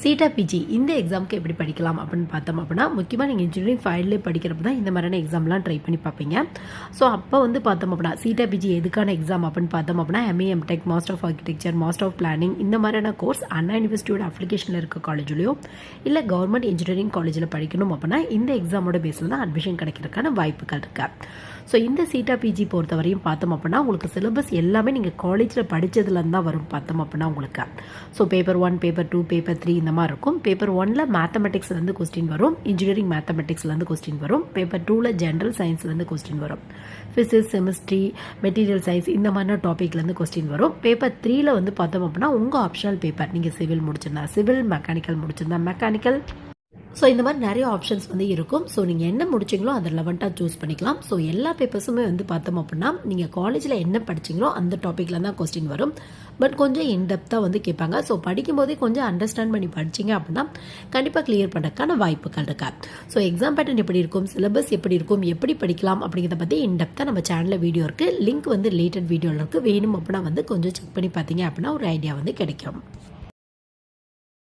சீட்டா PG இந்த எக்ஸாமுக்கு எப்படி படிக்கலாம் அப்படின்னு பார்த்தோம் அப்படின்னா, முக்கியமாக நீங்கள் இன்ஜினியரிங் ஃபைல்லே படிக்கிறப்ப தான் இந்த மாதிரியான எக்ஸாம்லாம் ட்ரை பண்ணி பார்ப்பீங்க. ஸோ அப்போ வந்து பார்த்தோம் அப்படின்னா சீட்டா பிஜி எதுக்கான எக்ஸாம் அப்படின்னு பார்த்தோம் அப்படின்னா, MA MTech, master of architecture, master of planning இந்த மாதிரியான கோர்ஸ் அண்ணா யூனிவர்சிட்டியோட அப்ளிகேஷனில் இருக்க காலேஜ்லையோ இல்லை கவர்மெண்ட் இன்ஜினியரிங் காலேஜில் படிக்கணும் அப்படின்னா இந்த எக்ஸாமோட பேஸில் தான் அட்மிஷன் கிடைக்கிறதுக்கான வாய்ப்புகள் இருக்கு. ஸோ இந்த சீட்டா பிஜி பொறுத்தவரையும் பார்த்தோம் அப்படின்னா உங்களுக்கு சிலபஸ் எல்லாமே நீங்கள் காலேஜில் படித்ததுலேருந்து தான் வரும் பார்த்தோம் அப்படின்னா உங்களுக்கு. ஸோ பேப்பர் 1, பேப்பர் 2, பேப்பர் 3 இந்த மாதிரி இருக்கும். பேப்பர் 1ல் மேத்தமெட்டிக்ஸ்லேருந்து கொஸ்டின் வரும், இன்ஜினியரிங் மேத்தமெட்டிக்ஸ்லேருந்து கொஸ்டின் வரும். பேப்பர் 2ல் ஜென்ரல் சயின்ஸ்லேருந்து கொஸ்டின் வரும், ஃபிசிக்ஸ், கெமிஸ்ட்ரி, மெட்டீரியல் சயின்ஸ் இந்த மாதிரியான டாப்பிக்லேருந்து கொஸ்டின் வரும். பேப்பர் 3ல் வந்து பார்த்தோம் அப்படின்னா உங்கள் ஆப்ஷனல் பேப்பர், நீங்கள் சிவில் முடிச்சிருந்தா சிவில், மெக்கானிக்கல் முடிச்சிருந்தா மெக்கானிக்கல். ஸோ இந்த மாதிரி நிறைய ஆப்ஷன்ஸ் வந்து இருக்கும். ஸோ நீங்கள் என்ன முடிச்சிங்களோ அதை லெவன்ட்டாக சூஸ் பண்ணிக்கலாம். ஸோ எல்லா பேப்பர்ஸுமே வந்து பார்த்தோம் அப்படின்னா நீங்கள் காலேஜில் என்ன படிச்சிங்களோ அந்த டாப்பிக்கில் தான் கொஸ்டின் வரும். பட் கொஞ்சம் இன்டெப்த்தாக வந்து கேட்பாங்க. ஸோ படிக்கும்போதே கொஞ்சம் அண்டர்ஸ்டாண்ட் பண்ணி படிச்சிங்க அப்படின்னா கண்டிப்பாக கிளியர் பண்ணுறதுக்கான வாய்ப்புகள் இருக்கா. ஸோ எக்ஸாம் பேட்டர்ன் எப்படி இருக்கும், சிலபஸ் எப்படி இருக்கும், எப்படி படிக்கலாம் அப்படிங்கிறத பற்றி இன்டெப்த்தாக நம்ம சேனலில் வீடியோ இருக்குது. லிங்க் வந்து ரிலேட்டட் வீடியோவில் இருக்குது. வேணும் அப்படின்னா வந்து கொஞ்சம் செக் பண்ணி பார்த்தீங்க அப்படின்னா ஒரு ஐடியா வந்து கிடைக்கும்.